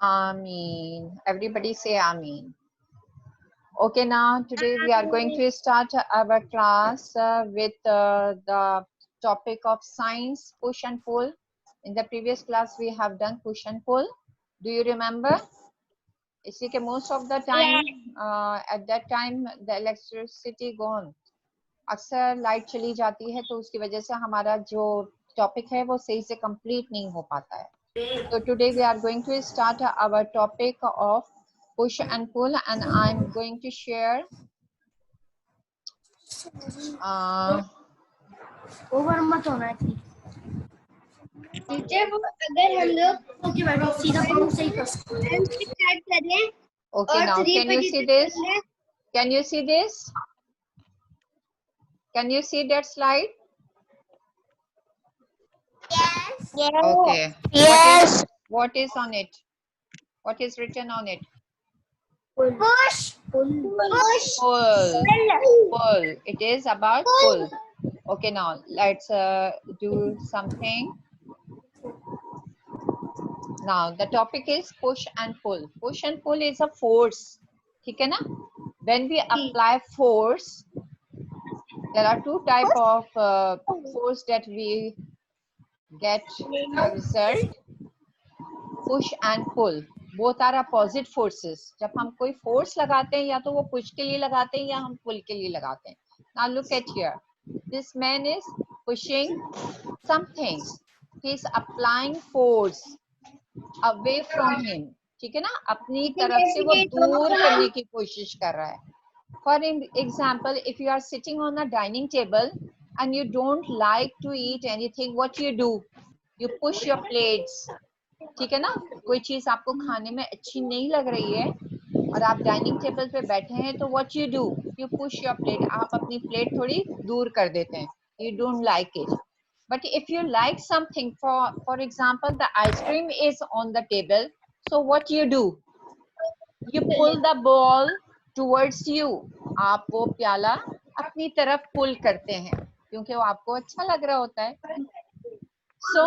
Ameen. Everybody say Ameen. Okay, now today we are going to start our class with the topic of science, push and pull. In the previous class we have done push and pull. Do you remember? इसलिए most of the time at that time the electricity gone. अक्सर light चली जाती है तो उसकी वजह से हमारा जो टॉपिक है वो सही से कंप्लीट नहीं हो पाता है. So today we are going to start our topic of push and pull, and I'm going to share over मत होना चाहिए टीचर. वो अगर हम लोग ओके बैठो सीधा पाँव से ही कर स्टार्ट कर लें. Okay, now can you see this? Can you see this? Can you see that slide? Yes. Okay. Yes. What is on it? What is written on it? Push. Push. Pull. Pull. It is about pull. Okay, now let's do something. Now the topic is push and pull. Push and pull is a force. ठीक है ना? When we apply force, there are two type of force that we get a result. Push and pull. Both are opposite forces. जब हम कोई force लगाते हैं या तो वो push के लिए लगाते हैं या हम pull के लिए लगाते हैं. Now look at here. This man is pushing something. He is applying force away from him. ठीक है ना? अपनी तरफ से वो दूर करने की कोशिश कर रहा है. For example, if you are sitting on a dining table and you don't like to eat anything, what you do? You push your plates. ठीक है ना? कोई चीज आपको खाने में अच्छी नहीं लग रही है और आप डाइनिंग टेबल पे बैठे हैं तो what you do? You push your plate. आप अपनी प्लेट थोड़ी दूर कर देते हैं. You don't like it. But if you like something, for example, the ice cream is on the table, so what you do? You pull the ball towards you. आप वो प्याला अपनी तरफ पुल करते हैं क्योंकि वो आपको अच्छा लग रहा होता है. So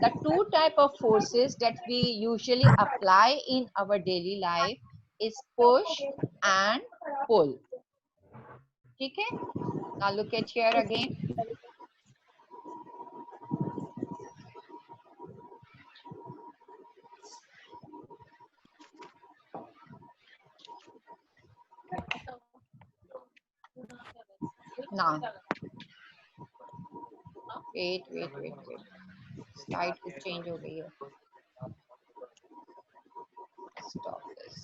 the two type of forces that we usually apply in our daily life is push and pull. ठीक है? Now look at here again. Now, wait. Slide to change over here. Stop this.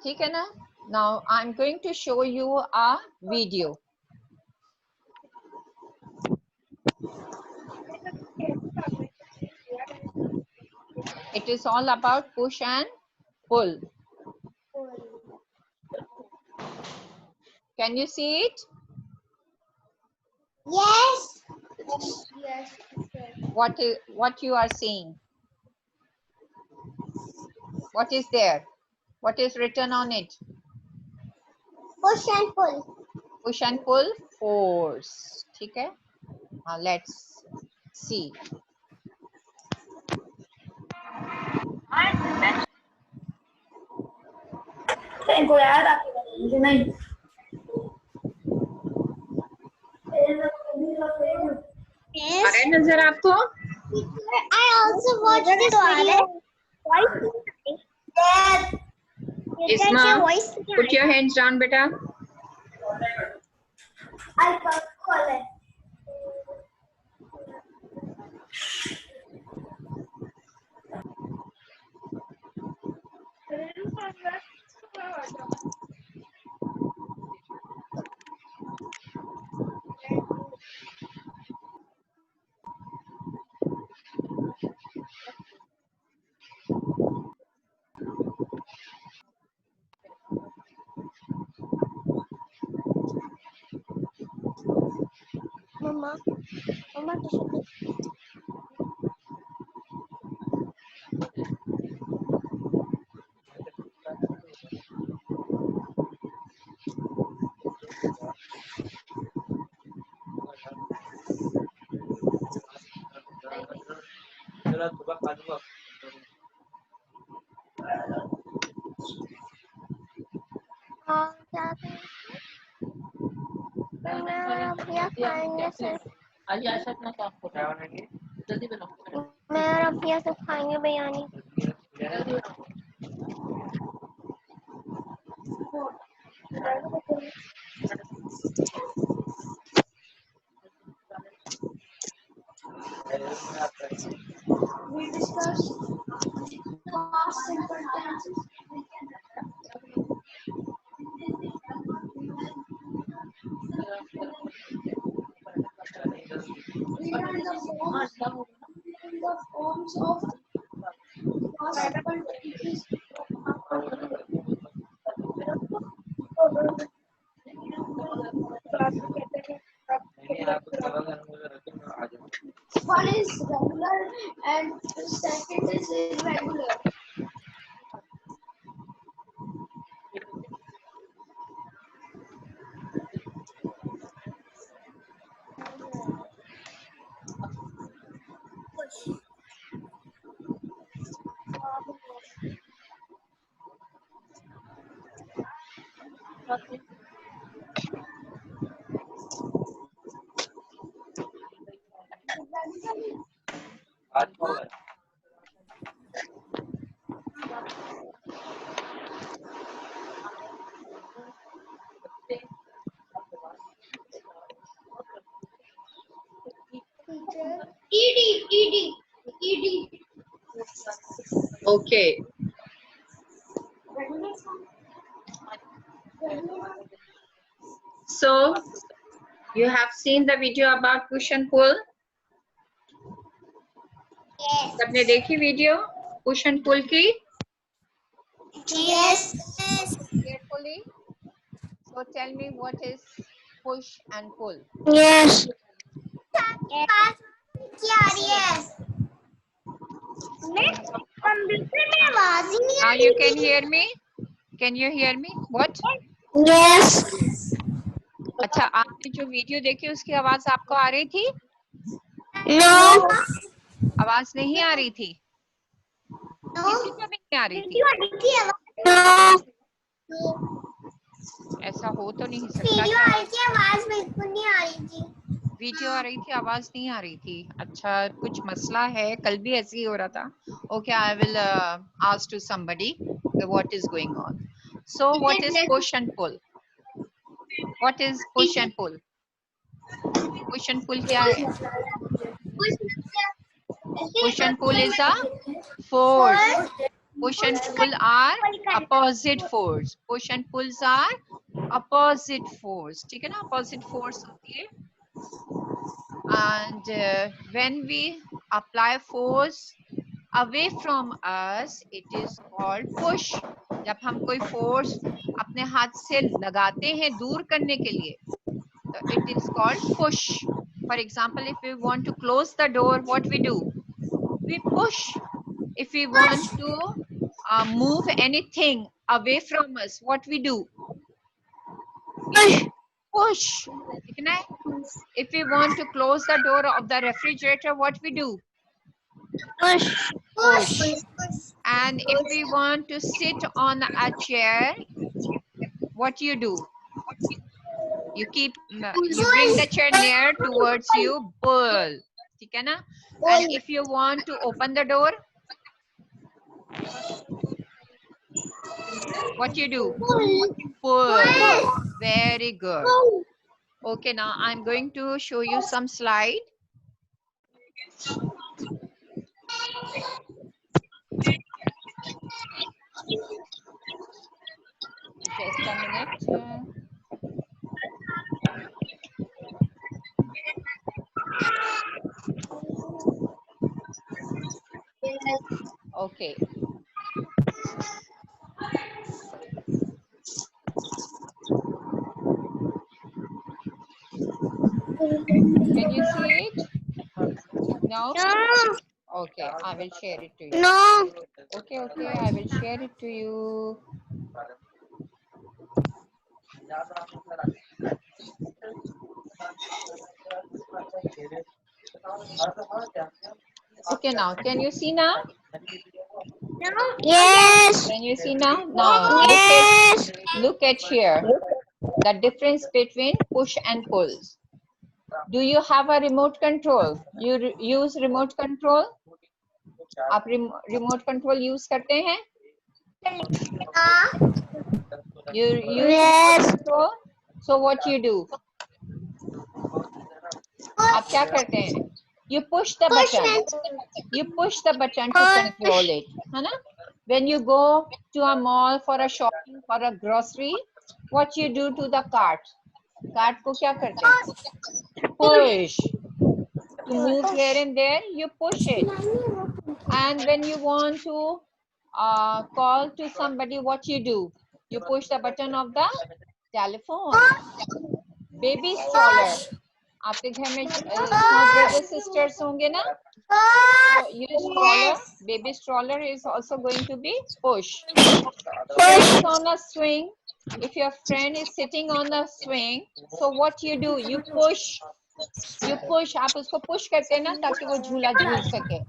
ठीक है ना? Now I'm going to show you a video. It is all about push and pull. Can you see it? Yes. What you are seeing? What is there? What is written on it? Push and pull. Push and pull force. ठीक है? Now let's see. इनको याद आपके मुझे नहीं. अरे नजर आपको? I also watched this video. Dad. Isma, put your hands down, beta. I can't call it. Mama, क्या भैया खाएंगे सिर्फ आज ऐसा इतना काम कर रहा है जल्दी बनाओ मैं और अभिया सब खाएंगे बिरयानी जल्दी बनाओ We discuss past simple tenses. Learn the forms of past simple tenses. One is regular and the second is irregular. ED. Okay. So you have seen the video about push and pull. Yes. सबने देखी video push and pull की? Yes. Carefully. So tell me what is push and pull. Yes. क्या आ रही है? मैं computer में आवाज ही नहीं आ Now रही you can hear me? Can you hear me? What? Yes. अच्छा आपने जो वीडियो देखी उसकी आवाज आपको आ रही थी? No. आवाज नहीं आ रही थी? किसी को भी नहीं आ रही थी? No. ऐसा हो तो नहीं सकता वीडियो क्या? आ रही थी आवाज बिल्कुल नहीं आ रही थी वीडियो आ रही थी आवाज नहीं आ रही थी। अच्छा कुछ मसला है कल भी ऐसे ही हो रहा था। Okay I will ask to somebody what is going on. So what is push and pull? What is push and pull? Push and pull क्या है? Push and pull is a force. Push and pull are opposite force. Push and pulls are opposite force. ठीक है ना? Opposite force होती है. And when we apply force away from us, it is called push. जब हम कोई force अपने हाथ से लगाते हैं दूर करने के लिए, तो it is called push. For example, if we want to close the door, what we do? We push. If we want to move anything away from us, what we do? Push. ठीक है ना? If we want to close the door of the refrigerator, what we do? Push. And if we want to sit on a chair, what you do? You bring the chair near towards you, pull. ठीक है ना? And if you want to open the door, what you do? Pull. Very good. Okay, now I'm going to show you some slide. Just a minute. Okay. Can you see it? No? Okay, I will share it to you. No. Okay, I will share it to you. Okay, now can you see now? Yes. Can you see now? Now Yes. look at here. The difference between push and pulls. Do you have a remote control? You use remote control? आप remote control use करते हैं? You use Yes. remote control? So what you do? आप क्या करते हैं? You push the button. You push the button to control it. है ना? When you go to a mall for a shopping, for a grocery, what you do to the cart? Cart को क्या करते हैं? Push. To move here and there, you push it. And when you want to call to somebody, what you do? You push the button of the telephone. Baby stroller. आपके घर में small brother sisters होंगे ना? So your stroller, baby stroller is also going to be push. Friends on a swing. If your friend is sitting on a swing, so what you do? You push. You push. आप उसको push करते हैं ना ताकि वो झूला झूल सके.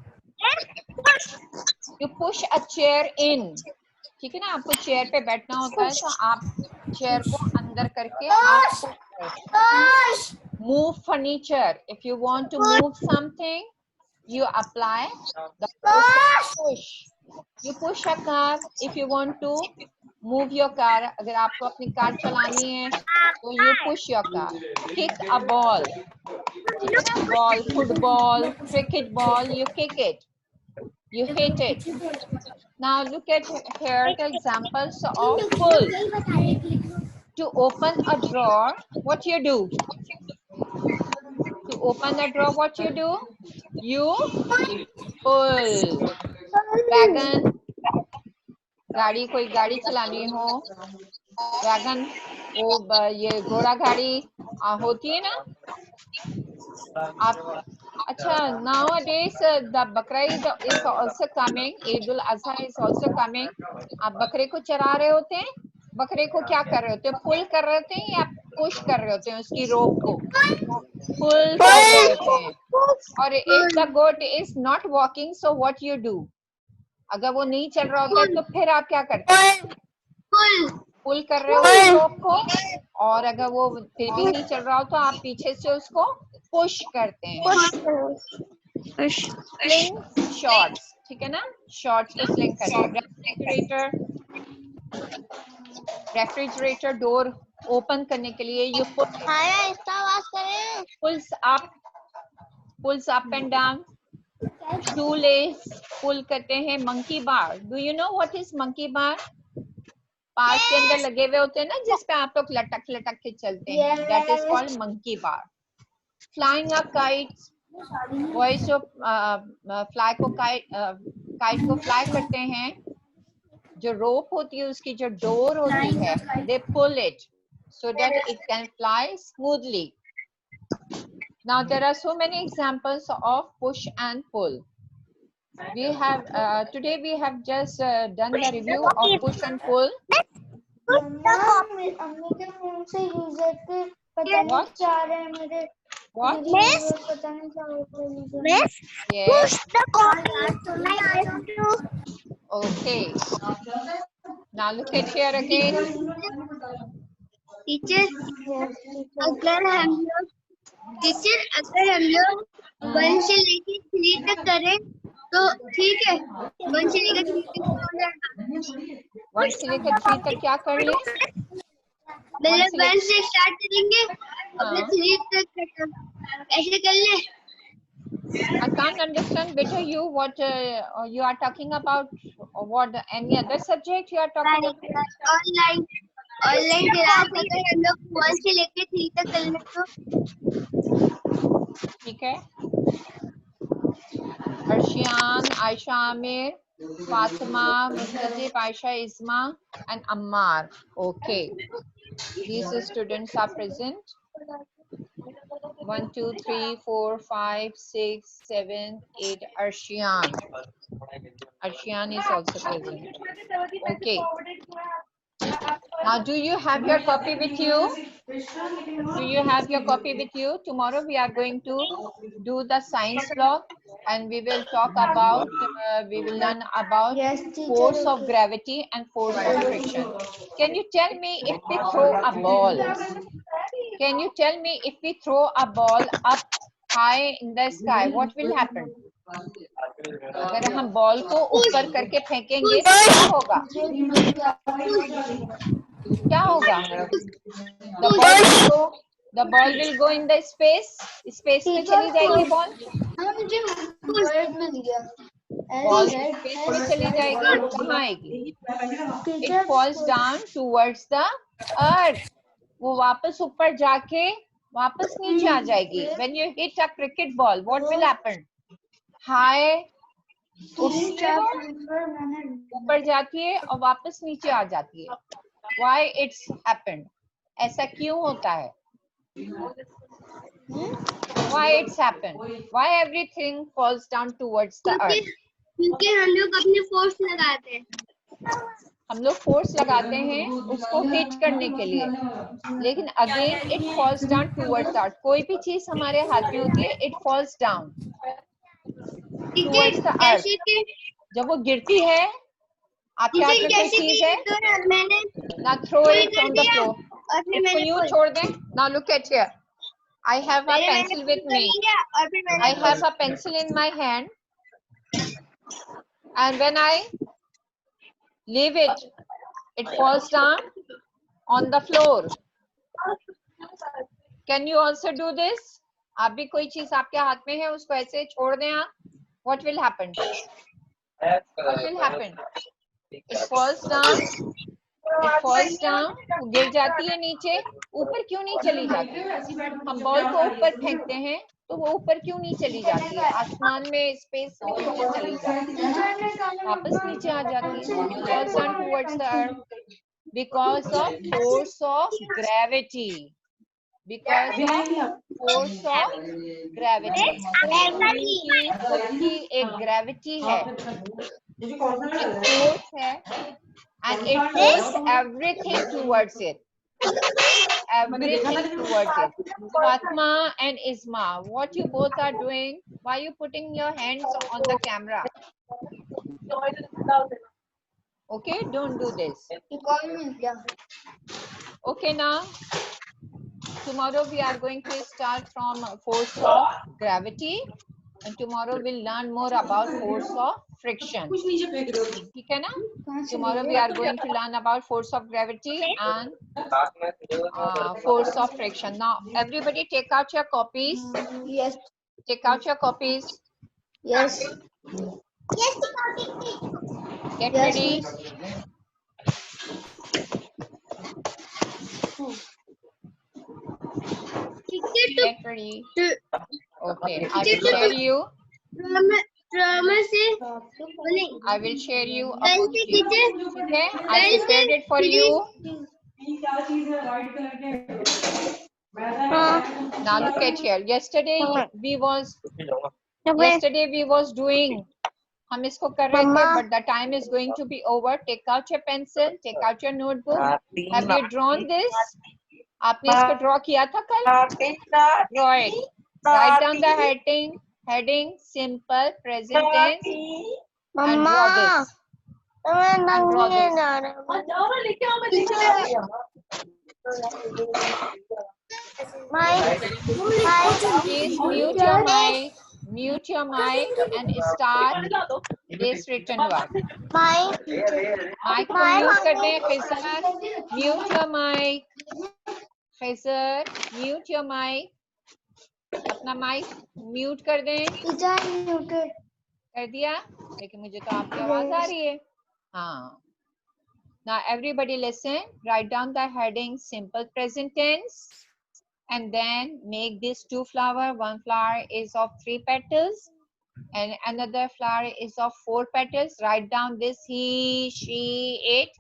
You push a chair in. ठीक है ना? आपको चेयर पे बैठना होता है तो आप चेयर को अंदर करके आप move furniture. If you want to move something, you apply the push. You push a car if you want to move your car. अगर आपको अपनी कार चलानी है तो you push your car. Kick a ball. ठीक है ना? Ball, football, cricket ball, you kick it. You hit it. Now look at here the examples of pull. To open a drawer, what you do? To open the drawer, what you do? You pull. Wagon. गाड़ी कोई गाड़ी चलानी हो, wagon वो ये घोड़ा गाड़ी होती है ना? आप अच्छा nowadays the Bakra is also coming. Eid al-Adha is also coming. आप बकरे को चरा रहे होते हैं, बकरे को क्या कर रहे होते हैं? पुल कर रहे होते हैं या पुश कर रहे होते हैं उसकी रोप को? पुल कर रहे होते हैं. और if the goat is not walking, so what you do? अगर वो नहीं चल रहा होता है तो फिर आप क्या करते हैं? पुल कर रहे हो रोप को. और अगर वो फिर भी नहीं चल रहा हो तो आप पीछे से उसको पुश करते हैं. Sling shorts. ठीक है ना? शॉर्ट्स को स्लिंग करते हैं. रेफ्रिजरेटर डोर ओपन करने के लिए you pulls up and down. टू लेस पुल करते हैं. Monkey bar. Do you know what is monkey bar? Park के अंदर लगे हुए होते हैं ना जिसपे आप लोग लटक लटक के चलते हैं. That is called monkey bar. Flying a kite. Boys जो फ्लाई को काइट को फ्लाई करते हैं, जो रोप होती है उसकी जो डोर होती है, they pull it so that it can fly smoothly. Now there are so many examples of push and pull. We have today we have just done the review of push and pull. What? Miss, Yes. push the call. Okay. Now look at here again. Teacher अगर हम लोग 1 से लेके 3 तक करें तो ठीक है. 1 से लेकर 3 तक हो जाएगा. 1 से लेकर 3 तक क्या कर ले? मतलब 1 से स्टार्ट करेंगे अपने 3 तक ऐसे कर ले. I can't understand better you what you are talking about. What any other subject you are talking about? Online class अगर हम लोग 1 से लेके 3 तक कर ले तो ठीक है. Arshiyan, Ayesha Aamir, Fatima, मुस्तजिब, Aisha, Isma and Ammar. Okay. These students are present. 1, 2, 3, 4, 5, 6, 7, 8. Arshiyan. Arshiyan is also present. Okay. Now, do you have your copy with you? Do you have your copy with you? Tomorrow we are going to do the science block and we will talk about, we will learn about Yes, teacher. force of gravity and force of friction. Can you tell me if we throw a ball? Can you tell me if we throw a ball up high in the sky, what will happen? अगर हम ball को ऊपर करके फेंकेंगे तो क्या होगा? क्या होगा? The ball will go in the space. Space में चली जाएगी बॉल. बॉल स्पेस में चली जाएगी. कहाँ आएगी? It falls down towards the earth. वो वापस ऊपर जाके वापस नीचे आ जाएगी. When you hit a cricket ball, what will happen? High ऊपर जाती है और वापस नीचे आ जाती है. Why it's happened? ऐसा क्यों होता है? Why it's happened? Why everything falls down towards the earth? क्योंकि हम लोग अपने फोर्स लगाते हैं. हम लोग फोर्स लगाते हैं उसको हिट करने के लिए, लेकिन again it falls down towards earth. कोई भी चीज हमारे हाथ में होती है, it falls down towards the earth. जब वो गिरती है, आपके हाथ में कोई चीज है, ना throw it from the floor. इसको यूं छोड़ दें. Now look at here. I have a pencil with me. I have a pencil in my hand, and when I leave it, it falls down on the floor. Can you also do this? आप भी कोई चीज आपके हाथ में है, उसको ऐसे छोड़ दें आप. What will happen? What will happen? It falls down. It falls down. गिर जाती है नीचे. ऊपर क्यों नहीं चली जाती? हम बॉल को ऊपर फेंकते हैं तो वो ऊपर क्यों नहीं चली जाती है? आसमान में, स्पेस में क्यों नहीं चली जाती? वापस नीचे आ जाती है. It falls down towards the earth because of force of gravity. Because of force of gravity. उसकी एक gravity है, एक force है, and it pulls everything towards it. Everything towards it. Fatma and Isma, what you both are doing? Why are you putting your hands on the camera? Okay, don't do this. Okay, now tomorrow we are going to start from force of gravity, and tomorrow we'll learn more about force of friction. ठीक है ना? Tomorrow we are going to learn about force of gravity and force of friction. Now everybody take out your copies. Yes. Take out your copies. Yes. Get ready. Get ready. Okay, I will share you. I will share you a PPT. Okay, I prepared it for you. Now look at here. Yesterday we was doing. हम इसको कर रहे थे, but the time is going to be over. Take out your pencil. Take out your notebook. Have you drawn this? आपने इसको draw किया था कल? Draw it. Write down the heading, simple, present tense, and draw this. And draw this. Please mute your mic and start this written work. Mic को mute कर दें. Khizar, mute your mic. Khizar, mute your mic. अपना mic mute कर दें. कर दिया, लेकिन मुझे तो आपकी आवाज आ रही है. हाँ. Now everybody listen. Write down the heading, simple present tense, and then make this 2 flower. One flower is of 3 petals, and another flower is of 4 petals. Write down this he, she, it,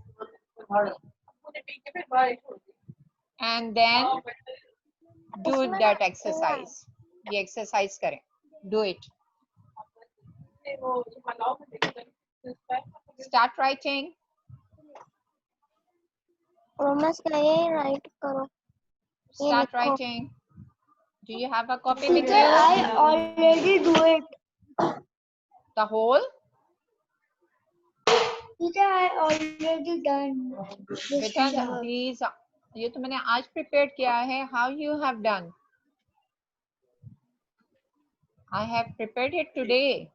and then do that exercise. The exercise करें. Do it. Start writing. मम्मा सही right करो। Start writing. Do you have a copy with Teacher, you? I already do it. The whole? Teacher, I already done. बेटा these ये तो मैंने आज prepare किया है. How you have done? I have prepared it today.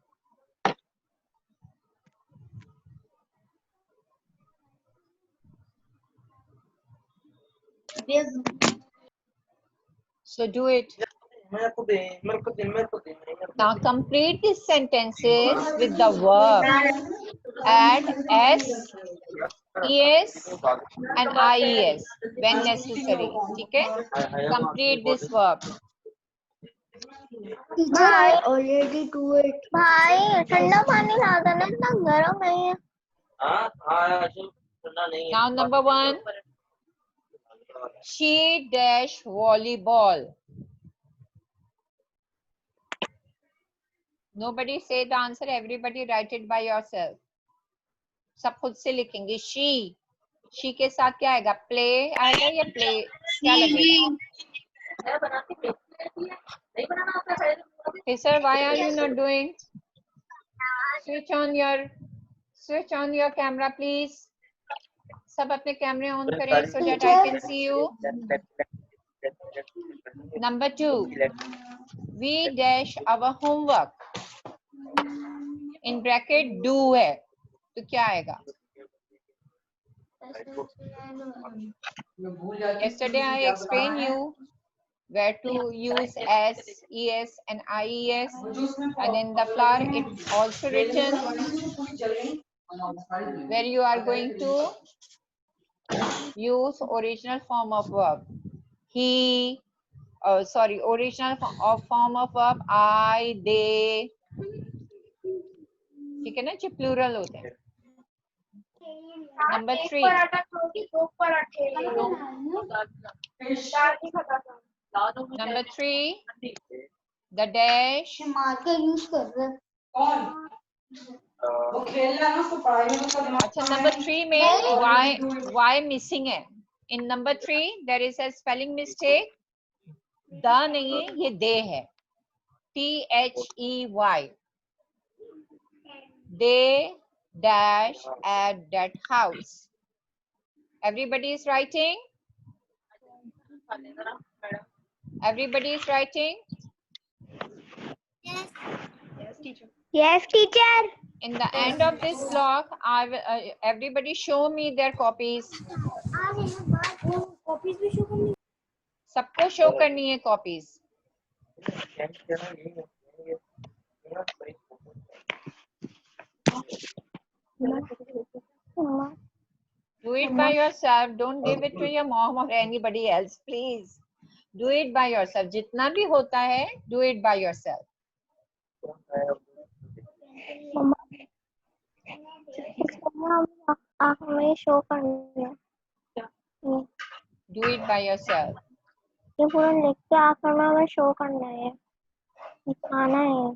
So do it. Now complete these sentences with the verb. Add s, es and ies when necessary. ठीक है? Complete this verb. Teacher, I already do it. भाई ठंडा पानी ला देना, इतना गर्म नहीं है. Now number 1. She dash volleyball. Nobody say the answer. Everybody write it by yourself. सब खुद से लिखेंगे. She के साथ क्या आएगा? Play आएगा या play? क्या लगेगा? Hey sir, why are you not doing? Switch on your camera, please. सब अपने कैमरे ऑन करें so that I can see you. Number 2. We dash our homework. In bracket do है तो क्या आएगा? Yesterday I explained you where to use s, es and ies, and in the flower it's also written where you are going to use original form of verb. He, original form of verb I, they. ठीक है ना, जो plural होते हैं. Number 3. Number 3. The dash. अच्छा, number 3 में why missing है. In number 3 there is a spelling mistake. The नहीं है, ये they है. THEY. They dash at that house. Everybody is writing? Everybody is writing? Yes. Yes, teacher. Yes, teacher. In the end of this block, I will, everybody show me their copies. सबको show करनी है copies. Do it by yourself. Don't give it to your mom or anybody else, please. Do it by yourself. जितना भी होता है, do it by yourself. Show करना है. Do it by yourself. ये पूरा लिख के आखिर में हमें शो करना है, दिखाना है.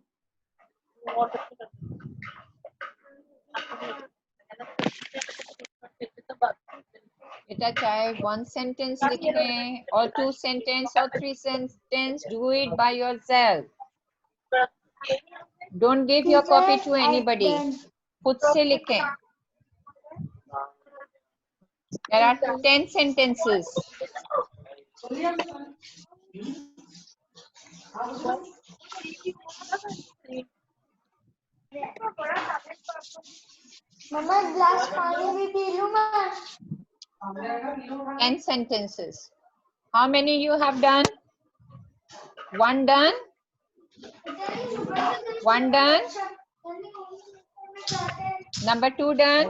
बेटा चाहे 1 sentence लिखें or 2 sentence or 3 sentence, do it by yourself. Don't give your copy to anybody. खुद से लिखें. There are 10 sentences. मम्मा ग्लास पानी भी पी लूं मैं. 10 sentences. How many you have done? 1 done? 1 done? Number 2 done?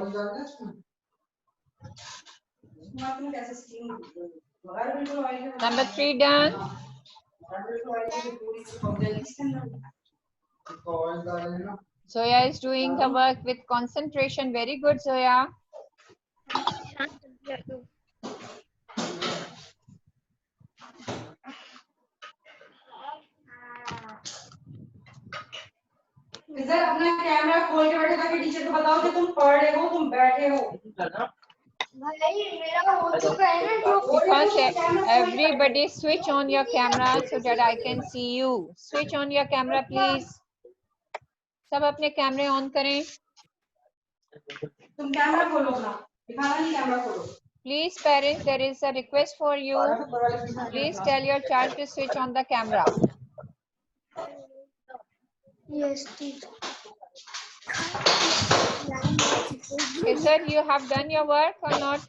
Number 3 done? Zoya is doing the work with concentration. Very good, Zoya. इधर अपना कैमरा खोल के बैठे ताकि टीचर को बताओ कि तुम पढ़ रहे हो, तुम बैठे हो. भाई मेरा हो चुका है ना जो Because everybody switch on your camera so that I can see you. Switch on your camera, please. सब अपने कैमरे ऑन करें. तुम कैमरा खोलो अपना, दिखाना नहीं कैमरा खोलो. Please, parents, there is a request for you. Please tell your child to switch on the camera. Yes teacher Okay, sir, you have done your work or not?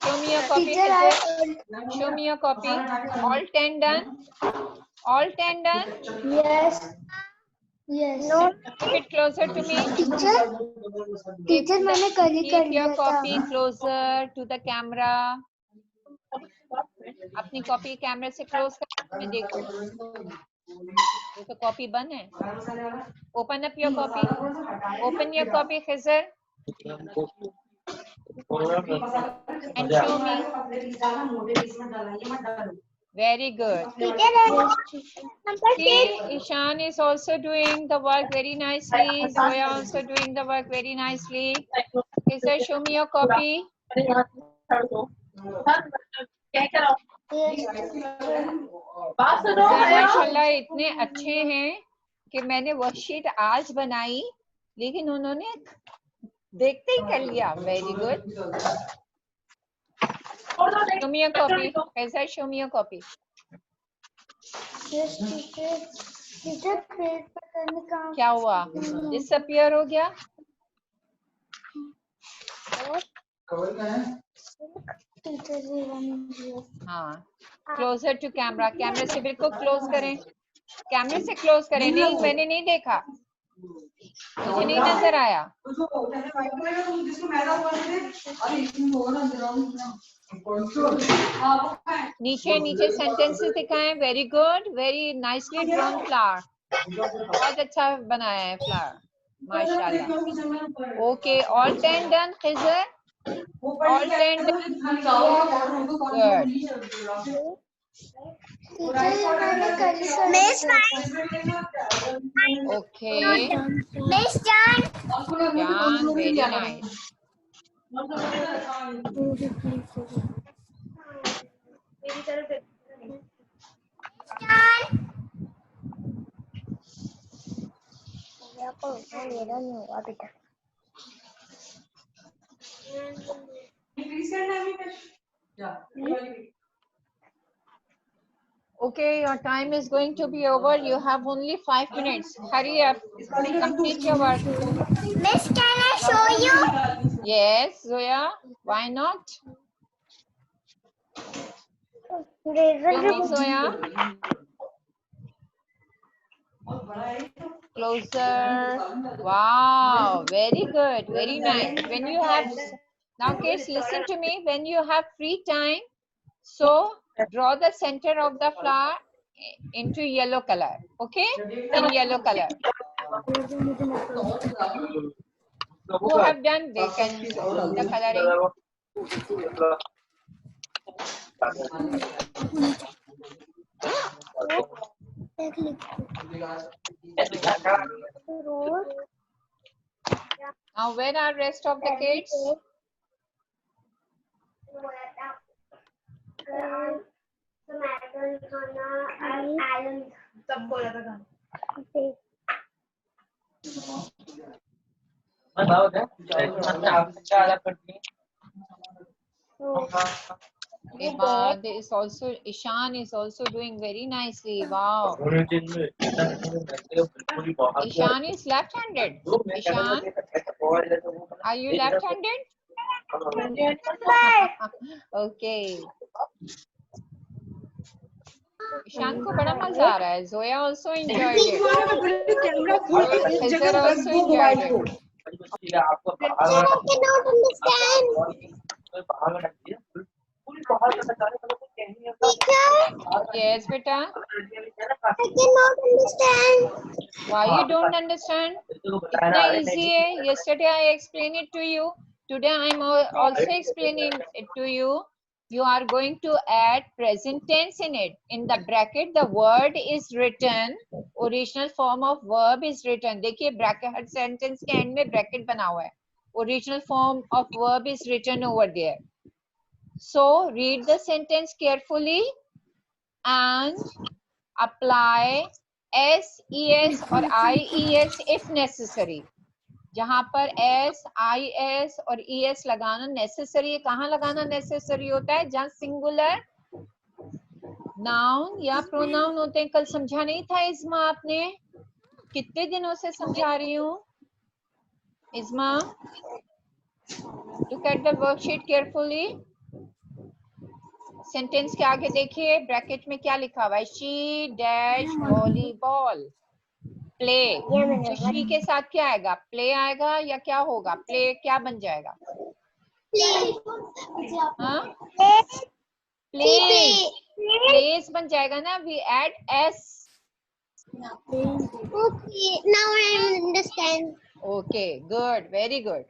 Show me your copy. Teacher Kizar. Show me your copy. All 10 done? All 10 done? Yes yes no Keep it closer to me. Teacher मैंने कल ही कर Keep your लिया था copy closer to the camera. अपनी copy कैमरे से close कर, मैं देखूं. ये तो कॉपी बंद है. Open up your copy. Open your copy, Khizar. And show me. Very good. See, Ishan is also doing the work very nicely. Zoya also doing the work very nicely. Khizar, show me your copy. माशाल्लाह इतने अच्छे हैं कि मैंने worksheet आज बनाई लेकिन उन्होंने देखते ही कर लिया. Very good. Show me your copy. Khizar, show me your copy. Yes teacher teacher page पर करने का क्या हुआ? डिसअपियर हो गया? टीचर हाँ. Closer to camera. कैमरे से बिल्कुल क्लोज करें. कैमरे से क्लोज करें. नहीं, मैंने नहीं देखा, मुझे नहीं नजर आया. नीचे नीचे सेंटेंसेस दिखाएं. Very good. Very nicely drawn flower. बहुत अच्छा बनाया है फ्लावर. माशाल्लाह. Okay, all 10 done Khizar. All 10 done. Good. Miss Okay. Miss Jan Jan, very nice. मेरी तरफ मेरा नहीं हुआ बेटा. Okay, your time is going to be over. You have only 5 minutes. Hurry up. Complete your work. Miss, can I show you? Yes, Zoya. Why not? Show me, Zoya. Closer. Wow, very good. Very nice. When you have, now kids, listen to me. When you have free time, so draw the center of the flower into yellow color. Okay? In yellow color. Who have done, they can do the coloring. Now, where are rest of the kids? Imad is also, Ishan is also doing very nicely. Wow. Ishan is left-handed. Ishan, are you left-handed? Okay. Ishan को बड़ा मजा आ रहा है. Zoya also enjoyed it. Khizar also enjoyed it. Yes, beta. I cannot understand. Why you don't understand? Itna easy hai. Yesterday I explained it to you. Today I am also explaining it to you. You are going to add present tense in it. In the bracket, the word is written. Original form of verb is written. देखिए bracket, हर sentence के end में bracket बना हुआ है. original form of verb is written over there. So read the sentence carefully and apply s, es or ies if necessary. जहां पर s, is और es लगाना नेसेसरी है, कहाँ लगाना नेसेसरी होता है? जहां सिंगुलर नाउन या प्रोनाउन होते हैं. कल समझा नहीं था इस्मा आपने? कितने दिनों से समझा रही हूँ इस्मा? Look at the worksheet carefully. Sentence के आगे देखिए, ब्रैकेट में क्या लिखा हुआ है? She dash volleyball play. तो शी के साथ क्या आएगा? प्ले आएगा या क्या होगा? प्ले क्या बन जाएगा? हाँ, प्ले, प्लेस बन जाएगा ना. We add S. Okay, now I understand. Okay, good, very good.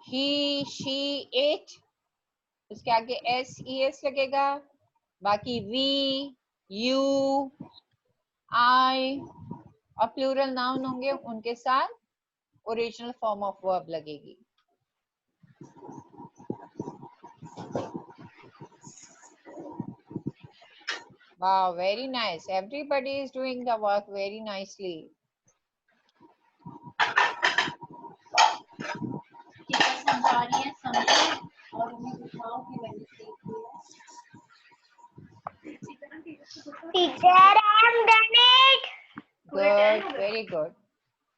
He, she, it. उसके आगे एस, ई एस लगेगा. बाकी वी, यू, आई और प्लूरल नाउन होंगे, उनके साथ ओरिजिनल फॉर्म ऑफ वर्ब लगेगी. Wow, very nice. Everybody is doing the work very nicely. Teacher, I'm done it. Good, very good.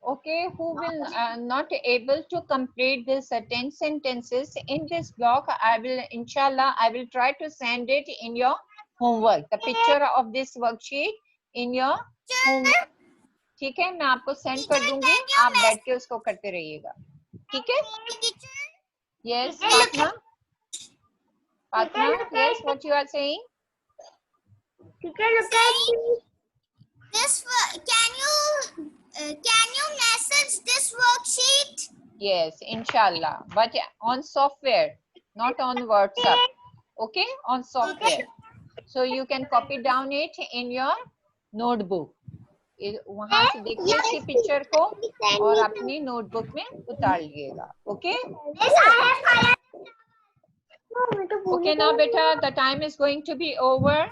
Okay, who will not able to complete this 10 sentences in this block? I will, inshallah, I will try to send it in your homework. The picture of this worksheet in your homework. ठीक है, मैं आपको send कर दूंगी, आप बैठ के उसको करते रहिएगा. ठीक है? Yes, Fatma. Fatma, yes, what you are saying? Teacher, look at me. This can you message this worksheet? Yes, inshallah, but on software, not on WhatsApp. Okay, on software. So you can copy down it in your notebook. वहां से देखिए इसी picture को और अपनी notebook में उतार लीजिएगा. Okay? Okay, now beta, the time is going to be over.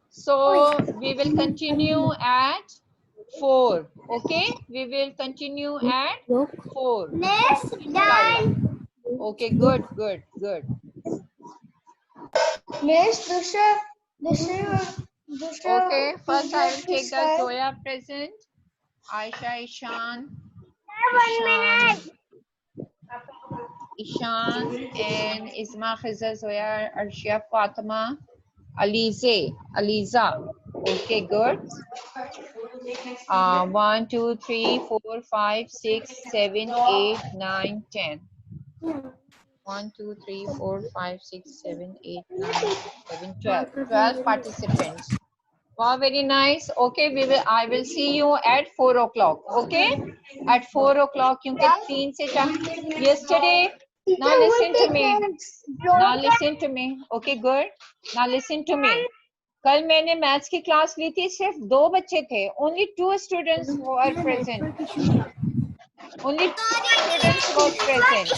So we will continue at 4. Okay, we will continue at 4. Next, done. Okay, good, good, good. Next, Okay, first I will take the Zoya present. Aisha, Ishan, Ishan and Isma, Khiza, Zoya, Arshia, Fatima, Aliza. Okay, good. 1, 2, 3, 4, 5, 6, 7, 8, 9, 10. 1, 2, 3, 4, 5, 6, 7, 8, 9, 11, 12. 12 participants. Wow, very nice. Okay, I will see you at 4 o'clock. Okay, at 4 o'clock. Yesterday. Now listen to me. Now listen to me. Okay, good. Now listen to me. कल मैंने maths की class ली थी, सिर्फ 2 बच्चे थे. Only 2 students were present. Only 2 students were present.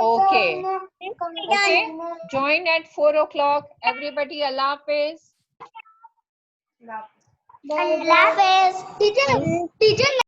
Okay. Okay. Join at 4 o'clock. Everybody, Allah Hafiz. Allah Hafiz. Teacher.